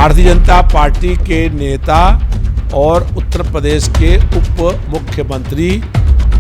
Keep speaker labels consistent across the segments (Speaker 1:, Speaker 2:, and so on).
Speaker 1: Bharatiya Janata party के नेता और उत्तर प्रदेश के उप मुख्यमंत्री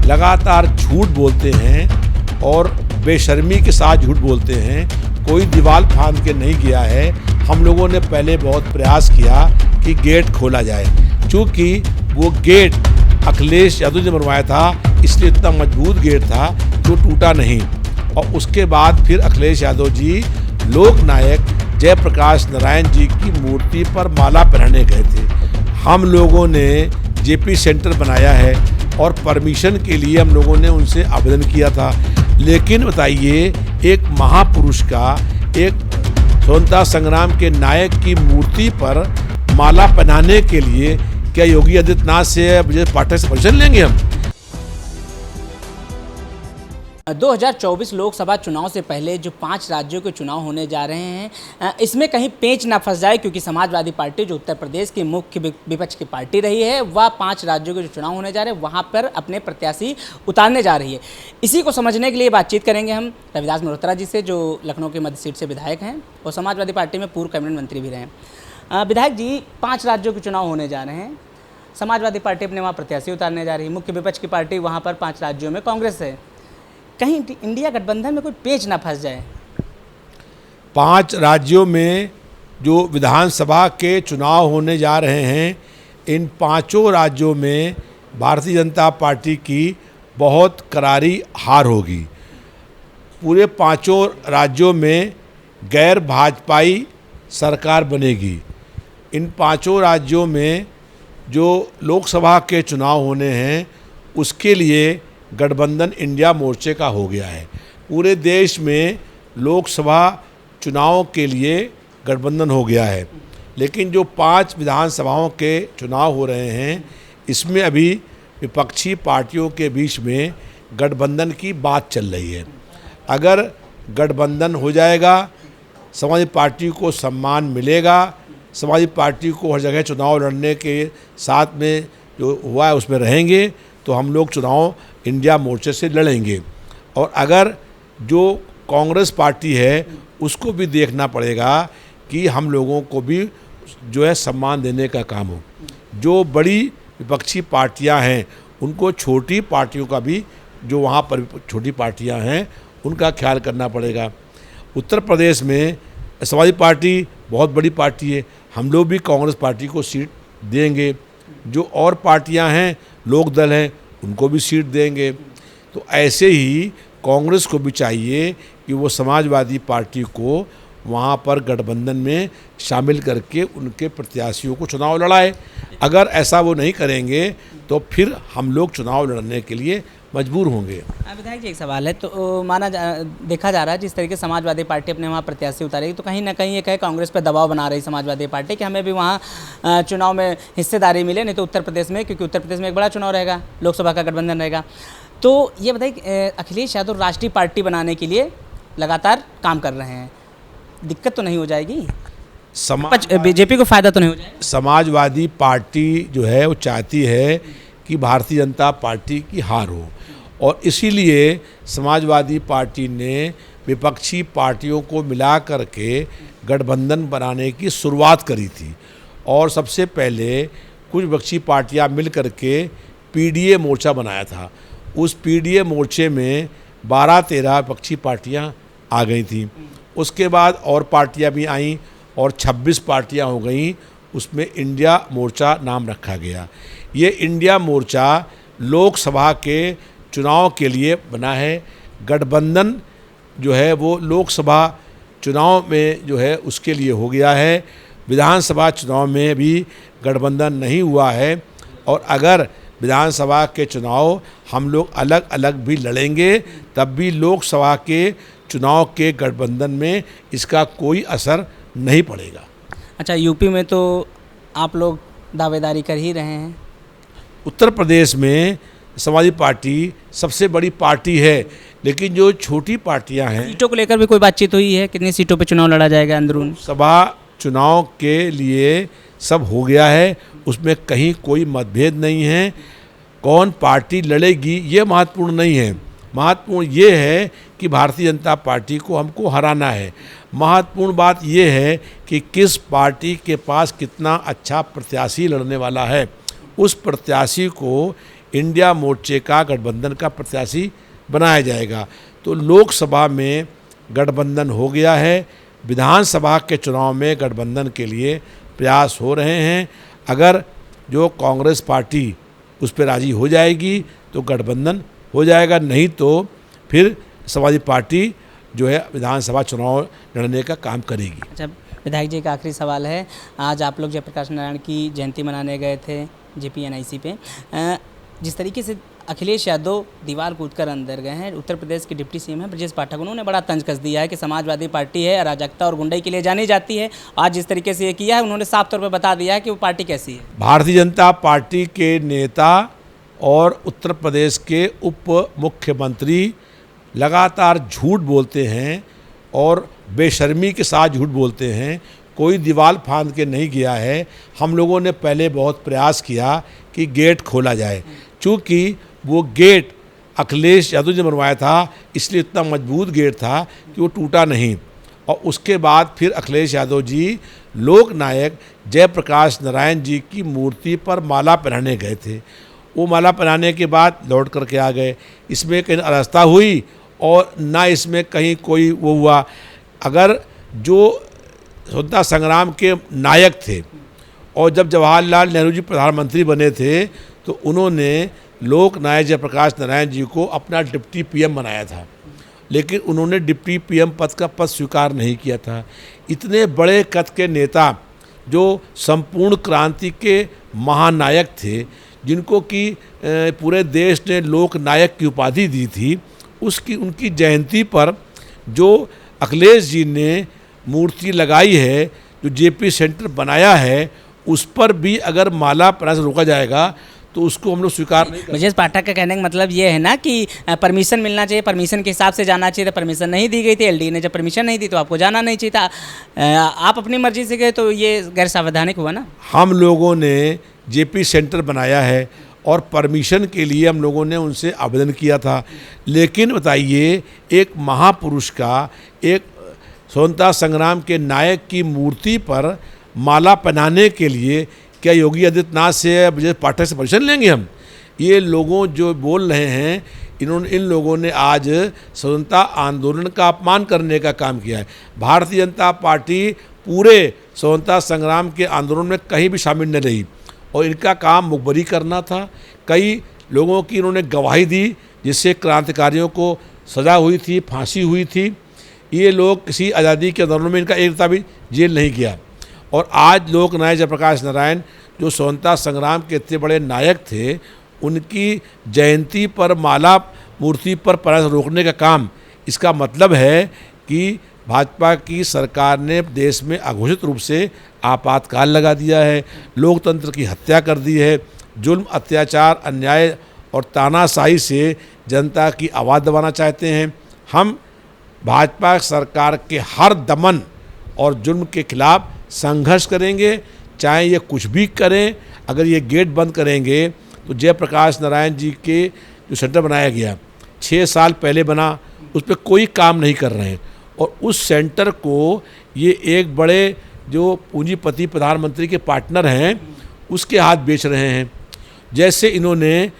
Speaker 1: लगातार झूठ बोलते हैं और बेशर्मी के साथ झूठ बोलते हैं। कोई दीवार फांद के नहीं गया है। हम लोगों ने पहले बहुत प्रयास किया कि गेट खोला जाए, क्योंकि वो गेट अखिलेश यादव ने बनवाया था, इसलिए इतना मजबूत गेट था जो टूटा नहीं। और उसके बाद फिर अखिलेश यादव जी लोकनायक जयप्रकाश नारायण जी की मूर्ति पर माला पहनाने गए थे। हम लोगों ने जेपी सेंटर बनाया है और परमिशन के लिए हम लोगों ने उनसे आवेदन किया था। लेकिन बताइए, एक महापुरुष का, एक स्वतंत्रता संग्राम के नायक की मूर्ति पर माला पहनाने के लिए क्या योगी आदित्यनाथ से विजय पाठक से परमिशन लेंगे हम?
Speaker 2: 2024 लोकसभा चुनाव से पहले जो 5 राज्यों के चुनाव होने जा रहे हैं, इसमें कहीं पेंच ना फंस जाए, क्योंकि समाजवादी पार्टी जो उत्तर प्रदेश की मुख्य विपक्ष की पार्टी रही है, वह 5 राज्यों के जो चुनाव होने जा रहे हैं वहां पर अपने प्रत्याशी उतारने जा रही है। इसी को समझने के लिए बातचीत करेंगे हम रविदास मल्होत्रा जी से, जो लखनऊ की मध्य सीट से विधायक हैं और समाजवादी पार्टी में पूर्व कैबिनेट मंत्री भी रहे हैं। विधायक जी, 5 राज्यों के चुनाव होने जा रहे हैं, समाजवादी पार्टी अपने वहाँ प्रत्याशी उतारने जा रही है, मुख्य विपक्ष की पार्टी वहाँ पर 5 राज्यों में कांग्रेस है। कहीं इंडिया गठबंधन में कोई पेच ना फंस जाए?
Speaker 1: 5 राज्यों में जो विधानसभा के चुनाव होने जा रहे हैं, इन 5 राज्यों में भारतीय जनता पार्टी की बहुत करारी हार होगी। पूरे 5 राज्यों में गैर भाजपाई सरकार बनेगी। इन 5 राज्यों में जो लोकसभा के चुनाव होने हैं उसके लिए गठबंधन इंडिया मोर्चे का हो गया है। पूरे देश में लोकसभा चुनाव के लिए गठबंधन हो गया है, लेकिन जो 5 विधानसभाओं के चुनाव हो रहे हैं इसमें अभी विपक्षी पार्टियों के बीच में गठबंधन की बात चल रही है। अगर गठबंधन हो जाएगा, समाजवादी पार्टी को सम्मान मिलेगा, समाजवादी पार्टी को हर जगह चुनाव लड़ने के साथ में जो हुआ है उसमें रहेंगे, तो हम लोग चुनाव इंडिया मोर्चे से लड़ेंगे। और अगर जो कांग्रेस पार्टी है उसको भी देखना पड़ेगा कि हम लोगों को भी जो है सम्मान देने का काम हो। जो बड़ी विपक्षी पार्टियां हैं उनको छोटी पार्टियों का भी, जो वहाँ पर छोटी पार्टियां हैं उनका ख्याल करना पड़ेगा। उत्तर प्रदेश में समाजवादी पार्टी बहुत बड़ी पार्टी है, हम लोग भी कांग्रेस पार्टी को सीट देंगे। जो और पार्टियां हैं, लोक दल हैं, उनको भी सीट देंगे। तो ऐसे ही कांग्रेस को भी चाहिए कि वो समाजवादी पार्टी को वहाँ पर गठबंधन में शामिल करके उनके प्रत्याशियों को चुनाव लड़ाए। अगर ऐसा वो नहीं करेंगे तो फिर हम लोग चुनाव लड़ने के लिए मजबूर होंगे।
Speaker 2: विधायक जी, एक सवाल है, तो देखा जा रहा है जिस तरीके से समाजवादी पार्टी अपने वहाँ प्रत्याशी उतारेगी, तो कहीं ना कहीं एक है कांग्रेस पर दबाव बना रही समाजवादी पार्टी कि हमें भी वहाँ चुनाव में हिस्सेदारी मिले, नहीं तो उत्तर प्रदेश में, क्योंकि उत्तर प्रदेश में एक बड़ा चुनाव रहेगा, लोकसभा का गठबंधन रहेगा। तो ये बताइए, अखिलेश यादव राष्ट्रीय पार्टी बनाने के लिए लगातार काम कर रहे हैं, दिक्कत तो नहीं हो जाएगी? बीजेपी को फायदा तो नहीं हो जाएगा?
Speaker 1: समाजवादी पार्टी जो है वो चाहती है कि भारतीय जनता पार्टी की हार हो, और इसीलिए समाजवादी पार्टी ने विपक्षी पार्टियों को मिला करके गठबंधन बनाने की शुरुआत करी थी। और सबसे पहले कुछ विपक्षी पार्टियां मिल करके पीडीए मोर्चा बनाया था। उस पीडीए मोर्चे में 12-13 विपक्षी पार्टियां आ गई थी। उसके बाद और पार्टियां भी आईं और 26 पार्टियां हो गईं। उसमें इंडिया मोर्चा नाम रखा गया। ये इंडिया मोर्चा लोकसभा के चुनाव के लिए बना है। गठबंधन जो है वो लोकसभा चुनाव में जो है उसके लिए हो गया है। विधानसभा चुनाव में भी गठबंधन नहीं हुआ है, और अगर विधानसभा के चुनाव हम लोग अलग अलग भी लड़ेंगे तब भी लोकसभा के चुनाव के गठबंधन में इसका कोई असर नहीं पड़ेगा।
Speaker 2: अच्छा, यूपी में तो आप लोग दावेदारी कर ही रहे हैं।
Speaker 1: उत्तर प्रदेश में समाजवादी पार्टी सबसे बड़ी पार्टी है, लेकिन जो छोटी पार्टियां हैं,
Speaker 2: सीटों को लेकर भी कोई बातचीत हुई है? कितनी सीटों पे चुनाव लड़ा जाएगा अंदरून?
Speaker 1: सभा चुनाव के लिए सब हो गया है, उसमें कहीं कोई मतभेद नहीं है। कौन पार्टी लड़ेगी ये महत्वपूर्ण नहीं है, महत्वपूर्ण ये है कि भारतीय जनता पार्टी को हमको हराना है। महत्वपूर्ण बात ये है कि किस पार्टी के पास कितना अच्छा प्रत्याशी लड़ने वाला है, उस प्रत्याशी को इंडिया मोर्चे का गठबंधन का प्रत्याशी बनाया जाएगा। तो लोकसभा में गठबंधन हो गया है, विधानसभा के चुनाव में गठबंधन के लिए प्रयास हो रहे हैं। अगर जो कांग्रेस पार्टी उस पर राजी हो जाएगी तो गठबंधन हो जाएगा, नहीं तो फिर समाजवादी पार्टी जो है विधानसभा चुनाव लड़ने का काम करेगी।
Speaker 2: अच्छा, विधायक जी का आखिरी सवाल है, आज आप लोग जयप्रकाश नारायण की जयंती मनाने गए थे JPNIC पे, जिस तरीके से अखिलेश यादव दीवार कूदकर अंदर गए हैं, उत्तर प्रदेश के डिप्टी CM हैं ब्रजेश पाठक, उन्होंने बड़ा तंज कस दिया है कि समाजवादी पार्टी है, अराजकता और गुंडाई के लिए जानी जाती है। आज जिस तरीके से ये किया है, उन्होंने साफ तौर पर बता दिया है कि वो पार्टी कैसी है।
Speaker 1: भारतीय जनता पार्टी के नेता और उत्तर प्रदेश के उप मुख्यमंत्री लगातार झूठ बोलते हैं और बेशर्मी के साथ झूठ बोलते हैं। कोई दीवार फांद के नहीं गया है। हम लोगों ने पहले बहुत प्रयास किया कि गेट खोला जाए, चूँकि वो गेट अखिलेश यादव ने बनवाया था, इसलिए इतना मजबूत गेट था कि वो टूटा नहीं। और उसके बाद फिर अखिलेश यादव जी लोक नायक जयप्रकाश नारायण जी की मूर्ति पर माला पहनाने गए थे। वो माला पहनाने के बाद लौट करके आ गए। इसमें कहीं अरास्ता हुई और ना इसमें कहीं कोई वो हुआ। अगर जो स्वतंत्रता संग्राम के नायक थे और जब जवाहरलाल नेहरू जी प्रधानमंत्री बने थे तो उन्होंने लोक नायक जयप्रकाश नारायण जी को अपना डिप्टी PM बनाया था, लेकिन उन्होंने डिप्टी PM पद का पद स्वीकार नहीं किया था। इतने बड़े कद के नेता जो संपूर्ण क्रांति के महानायक थे, जिनको कि पूरे देश ने लोक नायक की उपाधि दी थी, उनकी जयंती पर जो अखिलेश जी ने मूर्ति लगाई है, जो JP सेंटर बनाया है, उस पर भी अगर माला पहनाने से रोका जाएगा तो उसको हम लोग स्वीकार नहीं करेंगे।
Speaker 2: ब्रजेश पाठक का कहने का मतलब ये है ना कि परमिशन मिलना चाहिए, परमिशन के हिसाब से जाना चाहिए था, परमिशन नहीं दी गई थी। LD ने जब परमिशन नहीं दी तो आपको जाना नहीं चाहिए था। आप अपनी मर्जी से गए तो ये गैर संवैधानिक हुआ ना।
Speaker 1: हम लोगों ने JP सेंटर बनाया है और परमिशन के लिए हम लोगों ने उनसे आवेदन किया था, लेकिन बताइए एक महापुरुष का, एक स्वतंत्रता संग्राम के नायक की मूर्ति पर माला पहनाने के लिए क्या योगी आदित्यनाथ से ब्रजेश पाठक से परमिशन लेंगे हम? ये लोगों जो बोल रहे हैं, इन लोगों ने आज स्वतंत्रता आंदोलन का अपमान करने का काम किया है। भारतीय जनता पार्टी पूरे स्वतंत्रता संग्राम के आंदोलन में कहीं भी शामिल नहीं रही और इनका काम मुखबरी करना था। कई लोगों की इन्होंने गवाही दी जिससे क्रांतिकारियों को सजा हुई थी, फांसी हुई थी। ये लोग किसी आज़ादी के आंदोलन में इनका एक नेता भी जेल नहीं गया। और आज लोक नायक जयप्रकाश नारायण जो स्वतंत्रता संग्राम के इतने बड़े नायक थे, उनकी जयंती पर माला मूर्ति पर पहनाने से रोकने का काम, इसका मतलब है कि भाजपा की सरकार ने देश में अघोषित रूप से आपातकाल लगा दिया है, लोकतंत्र की हत्या कर दी है, जुल्म, अत्याचार, अन्याय और तानाशाही से जनता की आवाज़ दबाना चाहते हैं। हम भाजपा सरकार के हर दमन और जुल्म के खिलाफ संघर्ष करेंगे, चाहे ये कुछ भी करें। अगर ये गेट बंद करेंगे तो जयप्रकाश नारायण जी के जो सेंटर बनाया गया 6 साल पहले बना, उस पर कोई काम नहीं कर रहे हैं और उस सेंटर को ये एक बड़े जो पूंजीपति प्रधानमंत्री के पार्टनर हैं उसके हाथ बेच रहे हैं। जैसे इन्होंने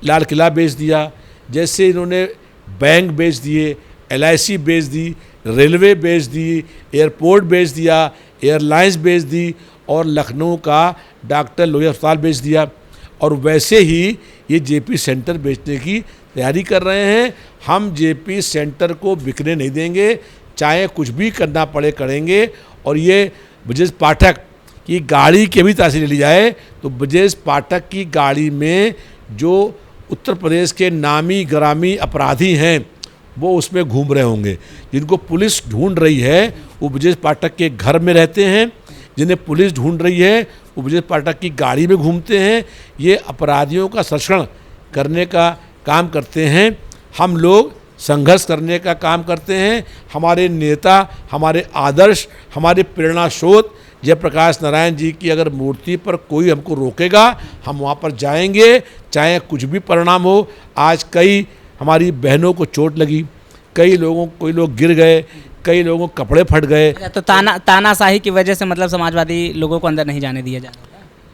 Speaker 1: लाल किला बेच दिया, जैसे इन्होंने बैंक बेच दिए, LIC बेच दी, रेलवे बेच दी, एयरपोर्ट बेच दिया, एयरलाइंस बेच दी और लखनऊ का डॉक्टर लोहिया अस्पताल बेच दिया। और वैसे ही ये JP सेंटर बेचने की तैयारी कर रहे हैं। हम JP सेंटर को बिकने नहीं देंगे, चाहे कुछ भी करना पड़े करेंगे। और ये ब्रजेश पाठक की गाड़ी की भी तलाशी ले ली जाए तो ब्रजेश पाठक की गाड़ी में जो उत्तर प्रदेश के नामी ग्रामी अपराधी हैं वो उसमें घूम रहे होंगे। जिनको पुलिस ढूंढ रही है वो ब्रजेश पाठक के घर में रहते हैं, जिन्हें पुलिस ढूंढ रही है वो ब्रजेश पाठक की गाड़ी में घूमते हैं। ये अपराधियों का संरक्षण करने का काम करते हैं। हम लोग संघर्ष करने का काम करते हैं। हमारे नेता, हमारे आदर्श, हमारे प्रेरणा स्रोत जयप्रकाश नारायण जी की अगर मूर्ति पर कोई हमको रोकेगा, हम वहाँ पर जाएंगे, चाहे कुछ भी परिणाम हो। आज कई हमारी बहनों को चोट लगी, कोई लोग गिर गए, कई लोगों के कपड़े फट गए।
Speaker 2: तो तानाशाही की वजह से मतलब समाजवादी लोगों को अंदर नहीं जाने दिया जा रहा था।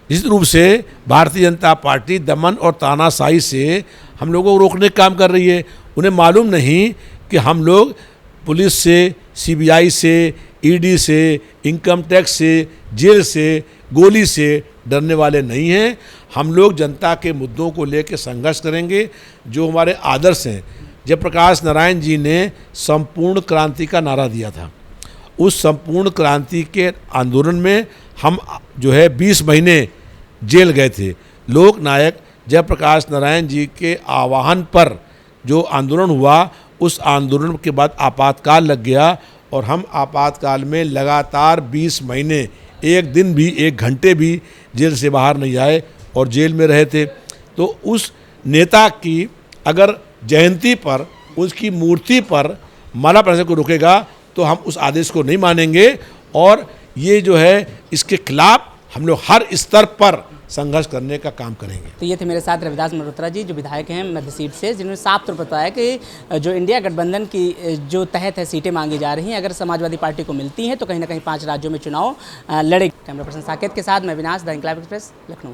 Speaker 1: निश्चित रूप से भारतीय जनता पार्टी दमन और तानाशाही से हम लोगों को रोकने का काम कर रही है। उन्हें मालूम नहीं कि हम लोग पुलिस से, सीबीआई से, ईडी से, इनकम टैक्स से, जेल से, गोली से डरने वाले नहीं हैं। हम लोग जनता के मुद्दों को लेकर संघर्ष करेंगे। जो हमारे आदर्श हैं, जयप्रकाश नारायण जी ने संपूर्ण क्रांति का नारा दिया था। उस संपूर्ण क्रांति के आंदोलन में हम जो है 20 महीने जेल गए थे। लोक नायक जयप्रकाश नारायण जी के आह्वान पर जो आंदोलन हुआ, उस आंदोलन के बाद आपातकाल लग गया और हम आपातकाल में लगातार 20 महीने एक दिन भी, एक घंटे भी जेल से बाहर नहीं आए और जेल में रहे थे। तो उस नेता की अगर जयंती पर उसकी मूर्ति पर माला पहनने को रोकेगा तो हम उस आदेश को नहीं मानेंगे और ये जो है इसके खिलाफ हम लोग हर स्तर पर संघर्ष करने का काम करेंगे।
Speaker 2: तो ये थे मेरे साथ रविदास मल्होत्रा जी, जो विधायक हैं मध्य सीट से, जिन्होंने साफ तौर पर बताया कि जो इंडिया गठबंधन की जो तहत है सीटें मांगी जा रही हैं, अगर समाजवादी पार्टी को मिलती हैं तो कहीं ना कहीं 5 राज्यों में चुनाव लड़ेगी। कैमरा पर्सन साकेत के साथ मैं विनाश, द इंकलाब एक्सप्रेस, लखनऊ।